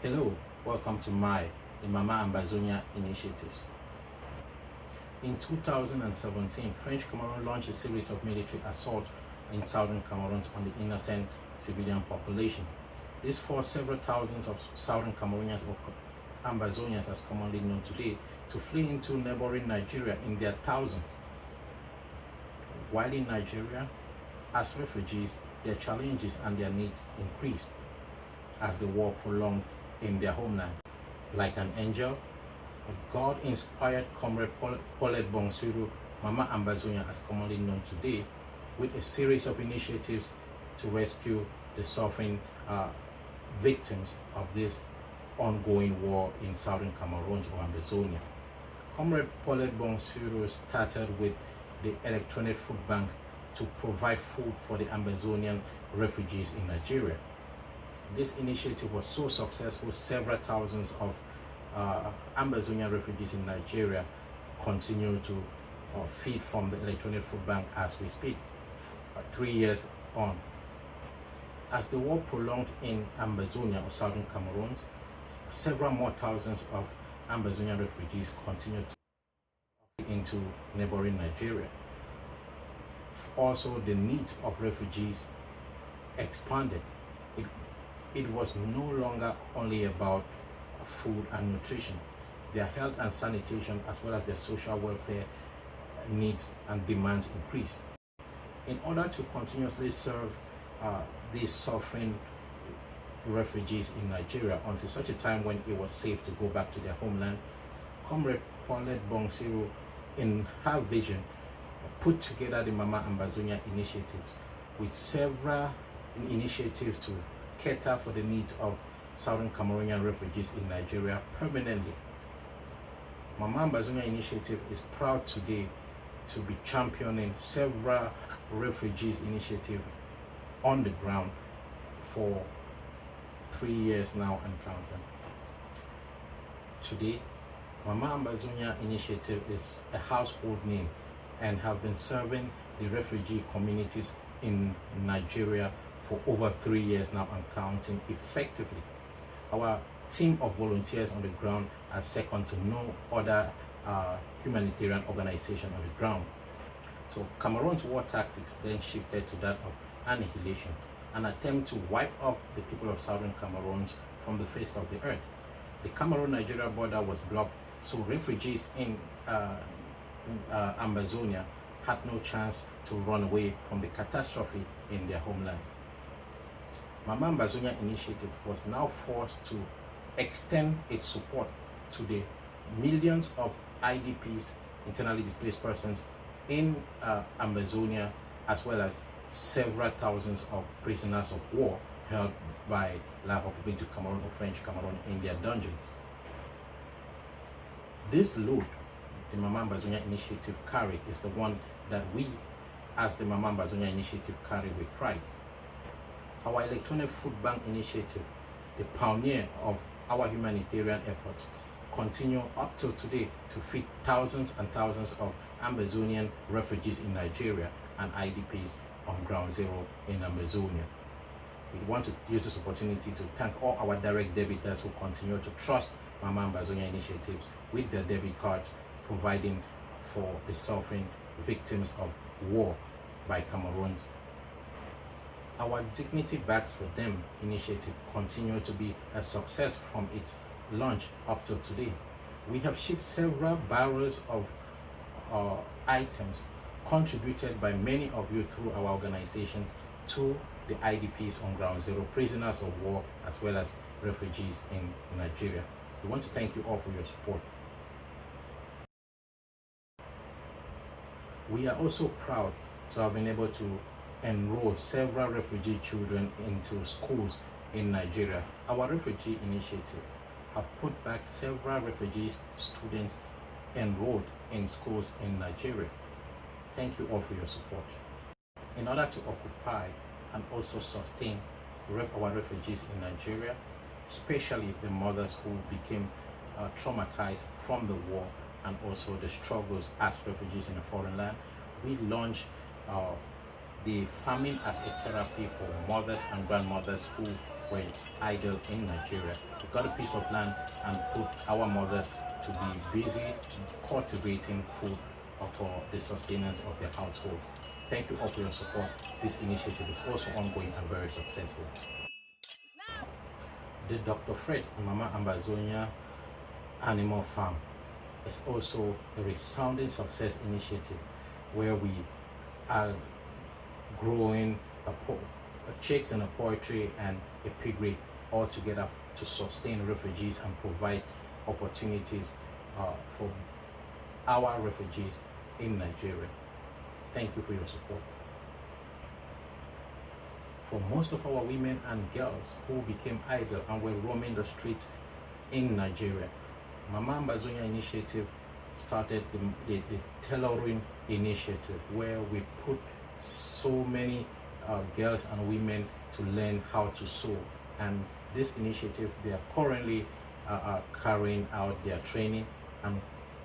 Hello, welcome to the Mama Ambazonia initiatives. In 2017, French Cameroon launched a series of military assaults in southern Cameroon on the innocent civilian population. This forced several thousands of southern Cameroonians, or Ambazonians as commonly known today, to flee into neighboring Nigeria in their thousands. While in Nigeria, as refugees, their challenges and their needs increased as the war prolonged in their homeland. Like an angel, a God-inspired Comrade Paulette Bonsuru, Mama Ambazonia as commonly known today, with a series of initiatives to rescue the suffering victims of this ongoing war in southern Cameroon or Ambazonia. Comrade Paulette Bonsuru started with the Electronic Food Bank to provide food for the Ambazonian refugees in Nigeria. This initiative was so successful, several thousands of Ambazonian refugees in Nigeria continue to feed from the Electronic Food Bank as we speak, 3 years on. As the war prolonged in Ambazonia or southern Cameroon, several more thousands of Ambazonian refugees continued to into neighboring Nigeria. Also, the needs of refugees expanded. It was no longer only about food and nutrition. Their health and sanitation, as well as their social welfare needs and demands increased. In order to continuously serve these suffering refugees in Nigeria until such a time when it was safe to go back to their homeland, Comrade Paulette Bonsuru, in her vision, put together the Mama Ambazonia initiatives with several initiatives to cater for the needs of southern Cameroonian refugees in Nigeria permanently. Mama Ambazonia initiative is proud today to be championing several refugees initiatives on the ground for 3 years now and counting. Today, Mama Ambazonia initiative is a household name and have been serving the refugee communities in Nigeria for over 3 years now and counting effectively. Our team of volunteers on the ground are second to no other humanitarian organization on the ground. So Cameroon's war tactics then shifted to that of annihilation, an attempt to wipe out the people of southern Cameroon from the face of the earth. The Cameroon-Nigeria border was blocked, so refugees in Ambazonia had no chance to run away from the catastrophe in their homeland. Mama Ambazonia initiative was now forced to extend its support to the millions of IDPs, internally displaced persons, in Ambazonia, as well as several thousands of prisoners of war held by La République du Cameroun or French Cameroon in their dungeons. This load the Mama Ambazonia initiative carry is the one that we, as the Mama Ambazonia initiative, carry with pride. Our Electronic Food Bank initiative, the pioneer of our humanitarian efforts, continue up till today to feed thousands and thousands of Ambazonian refugees in Nigeria and IDPs on ground zero in Ambazonia. We want to use this opportunity to thank all our direct debitors who continue to trust Mama Ambazonia initiatives with their debit cards, providing for the suffering victims of war by Cameroons. Our Dignity Bags for Them initiative continued to be a success from its launch up till today. We have shipped several barrels of items contributed by many of you through our organizations to the IDPs on ground zero, prisoners of war, as well as refugees in Nigeria. We want to thank you all for your support. We are also proud to have been able to enroll several refugee children into schools in Nigeria. Our refugee initiative have put back several refugee students enrolled in schools in Nigeria. Thank you all for your support. In order to occupy and also sustain our refugees in Nigeria, especially the mothers who became traumatized from the war and also the struggles as refugees in a foreign land, we launched the Farming as a Therapy for Mothers and Grandmothers who were idle in Nigeria. We got a piece of land and put our mothers to be busy cultivating food for the sustenance of their household. Thank you all for your support. This initiative is also ongoing and very successful. The Dr. Fred Mama Ambazonia Animal Farm is also a resounding success initiative where we are growing chicks and a poultry and a piggery all together to sustain refugees and provide opportunities for our refugees in Nigeria. Thank you for your support. For most of our women and girls who became idle and were roaming the streets in Nigeria, Mama Ambazonia Initiative started the tailoring initiative where we put so many girls and women to learn how to sew. And this initiative, they are currently carrying out their training, and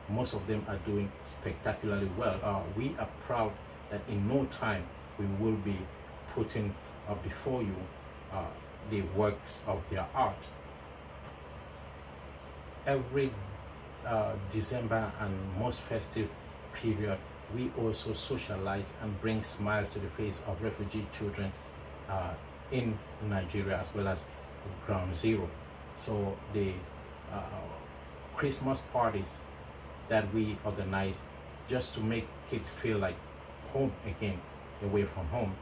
most of them are doing spectacularly well. We are proud that in no time we will be putting before you the works of their art. Every December and most festive period, we also socialize and bring smiles to the face of refugee children in Nigeria as well as Ground Zero. So the Christmas parties that we organize just to make kids feel like home again, away from home,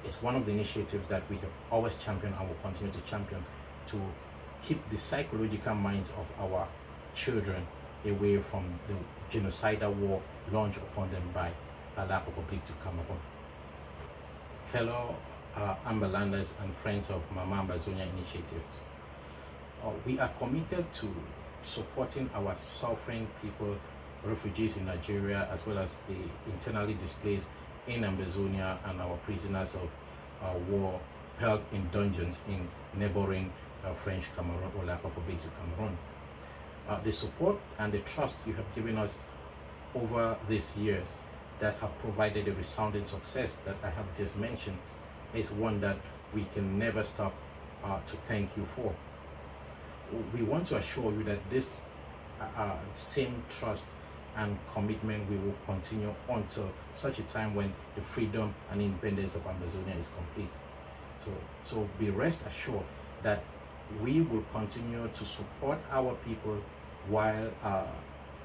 is one of the initiatives that we have always championed and will continue to champion to keep the psychological minds of our children away from the genocidal war launched upon them by La République du Cameroon. Fellow Ambalanders and friends of Mama Ambazonia initiatives, we are committed to supporting our suffering people, refugees in Nigeria, as well as the internally displaced in Ambazonia and our prisoners of war held in dungeons in neighboring French Cameroon or La République du Cameroon. The support and the trust you have given us over these years that have provided a resounding success that I have just mentioned is one that we can never stop to thank you for. We want to assure you that this same trust and commitment we will continue until such a time when the freedom and independence of Ambazonia is complete. So be rest assured that we will continue to support our people while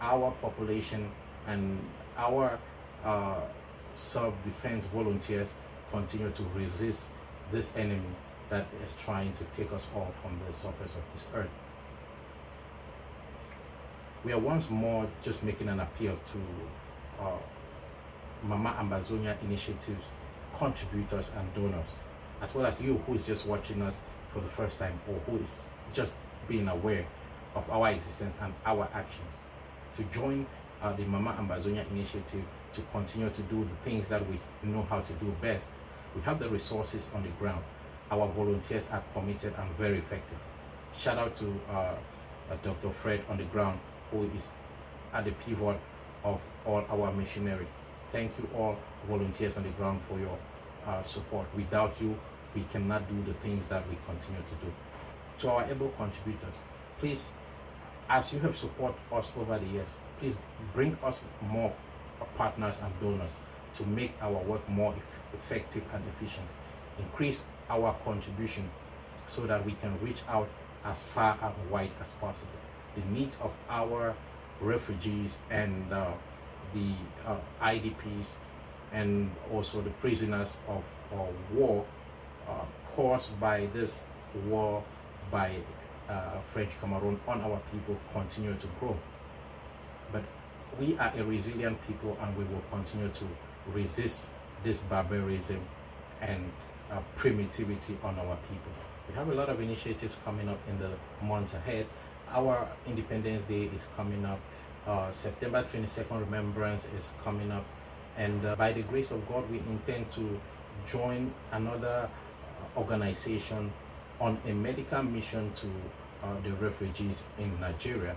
our population and our self-defense volunteers continue to resist this enemy that is trying to take us all from the surface of this earth. We are once more just making an appeal to Mama Ambazonia Initiative's contributors and donors, as well as you who is just watching us for the first time or who is just being aware of our existence and our actions, to join the Mama Ambazonia Initiative to continue to do the things that we know how to do best. We have the resources on the ground. Our volunteers are committed and very effective. Shout out to Dr. Fred on the ground, who is at the pivot of all our machinery. Thank you all volunteers on the ground for your support. Without you, we cannot do the things that we continue to do. To our able contributors, please, as you have supported us over the years, please bring us more partners and donors to make our work more effective and efficient. Increase our contribution so that we can reach out as far and wide as possible. The needs of our refugees and the IDPs and also the prisoners of war caused by this war by French Cameroon on our people continue to grow. But we are a resilient people and we will continue to resist this barbarism and primitivity on our people. We have a lot of initiatives coming up in the months ahead. Our Independence Day is coming up. September 22nd Remembrance is coming up. And by the grace of God, we intend to join another organization on a medical mission to the refugees in Nigeria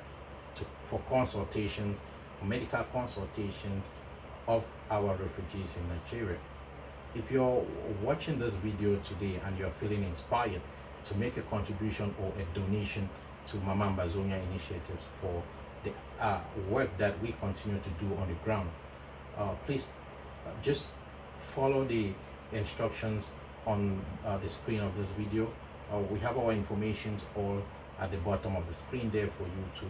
for consultations, medical consultations of our refugees in Nigeria. If you're watching this video today and you're feeling inspired to make a contribution or a donation to Mama Ambazonia initiatives for the work that we continue to do on the ground. Please just follow the instructions on the screen of this video. We have our informations all at the bottom of the screen there for you to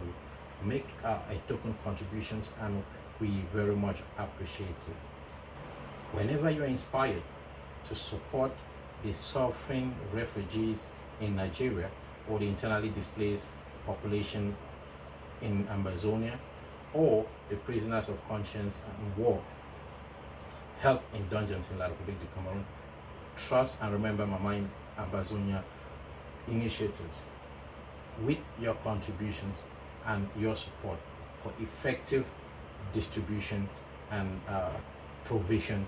make a token contributions, and we very much appreciate it. Whenever you're inspired to support the suffering refugees in Nigeria or the internally displaced population in Ambazonia, or the prisoners of conscience and war held in dungeons in La Republique du Cameroon, trust and remember Mama Ambazonia initiatives. With your contributions and your support for effective distribution and provision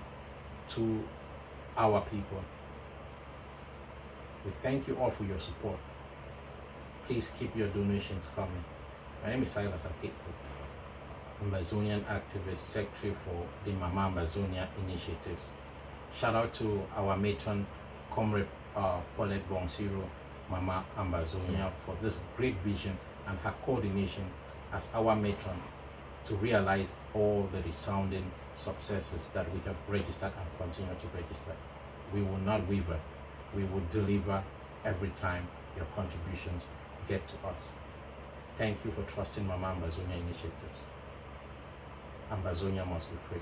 to our people. We thank you all for your support. Please keep your donations coming. My name is Silas Aketfu, Ambazonian activist, secretary for the Mama Ambazonia initiatives. Shout out to our matron, Comrade Paulette Bonsiro, Mama Ambazonia, for this great vision and her coordination as our matron to realize all the resounding successes that we have registered and continue to register. We will not waver. We will deliver every time your contributions get to us. Thank you for trusting Mama Ambazonia initiatives. Ambazonia must be free.